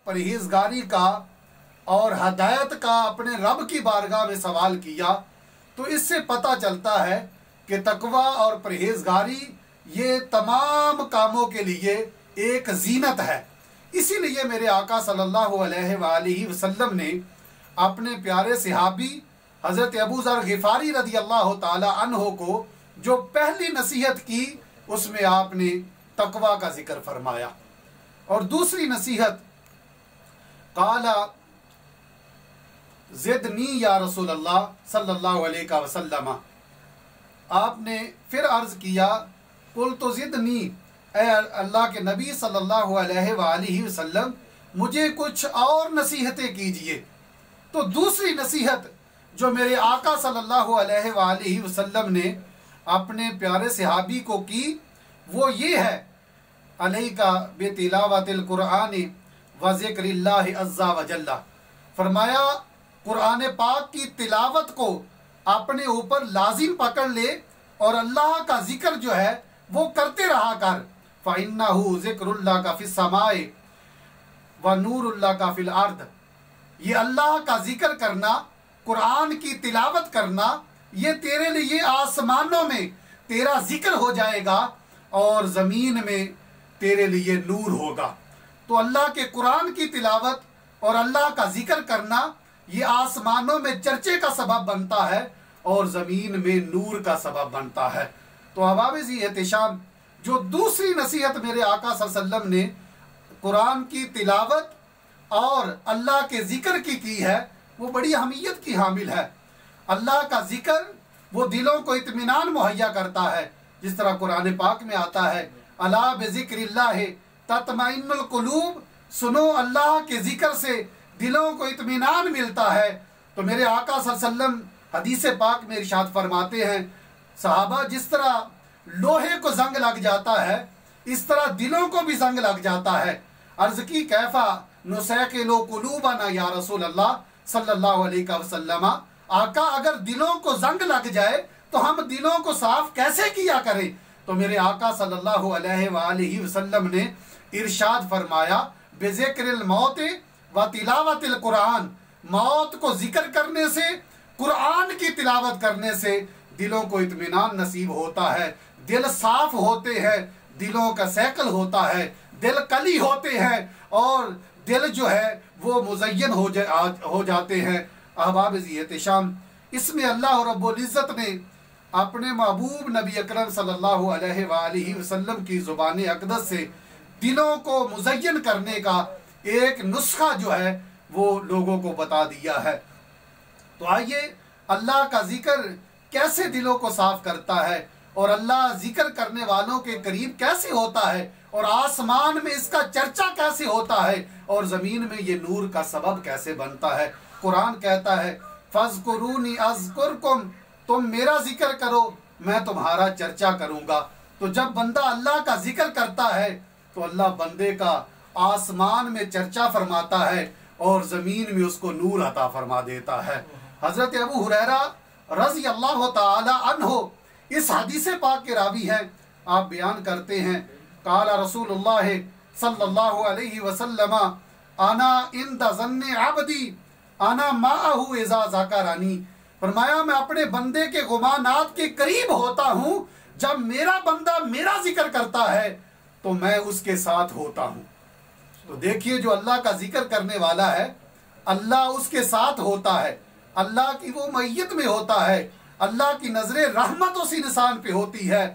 परहेजगारी का और हदायत का अपने रब की बारगाह में सवाल किया, तो इससे पता चलता है कि तकवा और परहेजगारी ये तमाम कामों के लिए एक जीनत है। इसीलिए मेरे आका सल्लल्लाहु अलैहि वसल्लम ने अपने प्यारे सहाबी हज़रत अबू ज़र ग़िफ़ारी रज़ी अल्लाह ताला अन्हो को जो पहली नसीहत की, उसमें आपने तकवा का जिक्र फरमाया। और दूसरी नसीहत, काला ज़िदनी या रसूल अल्लाह सल्लल्लाहु अलैहि वसल्लम, आपने फिर अर्ज़ किया, कुल तो ज़िदनी, ए अल्लाह के नबी सल्लल्लाहु अलैहि वसल्लम मुझे कुछ और नसीहतें कीजिए। तो दूसरी नसीहत जो मेरे आका सल्लल्लाहु अलैहि वसल्लम ने अपने प्यारे सहाबी को की, वो ये है, अलैका बितिलावतिल कुरान व ज़िक्रिल्लाहि अज़्ज़ा व जल्ला, फरमाया कुरान पाक की तिलावत को अपने ऊपर लाजिम पकड़ ले और अल्लाह का जिक्र जो है वो करते रहा कर। फ़इन्नहु ज़िक्रुल्लाह का फ़िस समाए व नूरुल्लाह का फ़िल अर्द, ये अल्लाह का जिक्र करना, कुरान की तिलावत करना, ये तेरे लिए आसमानों में तेरा जिक्र हो जाएगा और ज़मीन में तेरे लिए नूर होगा। तो अल्लाह के कुरान की तिलावत और अल्लाह का जिक्र करना ये आसमानों में चर्चे का सबब बनता है और ज़मीन में नूर का सबब बनता है। तो अहबाब-ए एहतिशाम, जो दूसरी नसीहत मेरे आका सल्लल्लाहु अलैहि वसल्लम ने कुरान की तिलावत और अल्लाह के ज़िक्र की है, वो बड़ी अहमियत की हामिल है। अल्लाह का जिक्र वो दिलों को इत्मीनान मुहैया करता है, जिस तरह कुरान पाक में आता है, अला बिज़िक्रिल्लाह तत्मइन्नुल कुलूब, सुनो अल्लाह के जिक्र से दिलों को इत्मीनान मिलता है। तो मेरे आका सल्लल्लाहु अलैहि वसल्लम हदीस पाक में इरशाद फरमाते हैं, सहाबा, जिस तरह लोहे को जंग लग जाता है, इस तरह दिलों को भी जंग लग जाता है। अर्ज़ की, कैफा नुसैकिलु कुलूबना या रसूल अल्लाह सल्लल्लाहु अलैहि वसल्लम, आका अगर दिलों को जंग लग जाए तो हम दिलों को साफ कैसे किया करें? तो मेरे आका सल्लल्लाहु अलैहि वसल्लम ने इरशाद फरमाया, बिज़िक्रिल मौत व तिलावतिल कुरान, मौत को जिक्र करने से, कुरान की तिलावत करने से दिलों को इत्मीनान नसीब होता है, दिल साफ होते हैं, दिलों का सैकल होता है, दिल कली होते हैं और दिल जो है वो मुज़य्यन हो जाते हैं। अहबाब-ए एहतिशाम, इसमें अल्लाह रब्बुल इज़्ज़त ने अपने महबूब नबी अकरम सल्लल्लाहु अलैहि वसल्लम की ज़ुबान अक़दस से दिलों को मुज़य्यन करने का एक नुस्खा जो है वो लोगों को बता दिया है। तो आइए, अल्लाह का जिक्र कैसे दिलों को साफ करता है और अल्लाह जिक्र करने वालों के करीब कैसे होता है और आसमान में इसका चर्चा कैसे होता है और ज़मीन में ये नूर का सबब कैसे बनता है। कुरान कहता है, फ़ज़्कुरूनी अज़्कुरकुम, तुम मेरा जिक्र करो, मैं तुम्हारा चर्चा करूँगा। तो जब बंदा अल्लाह का जिक्र करता है तो अल्लाह बंदे का आसमान में चर्चा फरमाता है और ज़मीन में उसको नूर अता फरमा देता है। हज़रत अबू हुरैरा रज़ी अल्लाह ताला अन्हो इस हदीस पाक के रावी हैं। आप बयान करते हैं, काला रसूलुल्लाह सल्लल्लाहु अलैहि वसल्लम, आना इंद ज़न्नि अब्दी आना माअहु इज़ा ज़करानी, फरमाया मैं अपने बंदे के गुमानात के करीब होता हूँ, जब मेरा बंदा मेरा जिक्र करता है तो मैं उसके साथ होता हूँ। तो देखिए, जो अल्लाह का जिक्र करने वाला है, अल्लाह उसके साथ होता है, अल्लाह की वो मैयत में होता है, अल्लाह की नजरे रहमत उस इंसान पे होती है।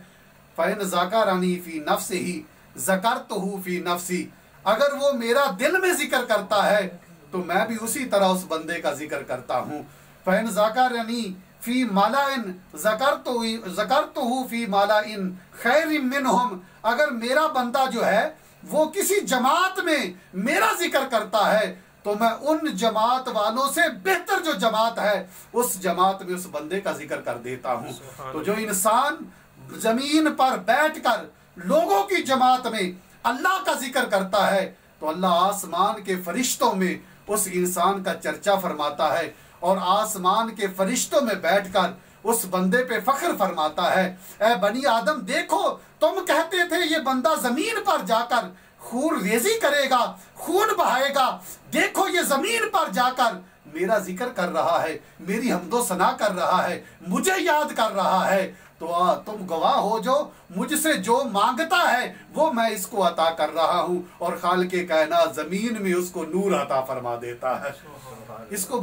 फ़इन ज़करानी फ़ी नफ्सिही ज़करतुहु फ़ी नफ्सी, अगर वो मेरा दिल में जिक्र करता है तो मैं भी उसी तरह उस बंदे का जिक्र करता हूँ। फ़इन ज़करनी फ़ी मलाइन ज़करतुहु फ़ी मलाइन खैरिम मिनहुम, अगर मेरा बंदा जो है वो किसी जमात में मेरा जिक्र करता है तो मैं उन जमात वालों से बेहतर जो जमात है उस जमात में उस बंदे का जिक्र कर देता हूँ। तो जो इंसान जमीन पर बैठकर लोगों की जमात में अल्लाह का जिक्र करता है तो अल्लाह आसमान के फरिश्तों में उस इंसान का चर्चा फरमाता है और आसमान के फरिश्तों में बैठकर उस बंदे पे फख्र फरमाता है, ए बनी आदम देखो, तुम कहते थे ये बंदा जमीन पर जाकर खून रेजी करेगा, खून बहाएगा। देखो ये जमीन पर जाकर मेरा जिक्र कर रहा है, मेरी हमदो सना कर रहा है, मुझे याद कर रहा है। तो तुम गवाह हो, जो मुझसे जो मांगता है वो मैं इसको अता कर रहा हूँ, और खालिक़े कायनात जमीन में उसको नूर अता फरमा देता है। इसको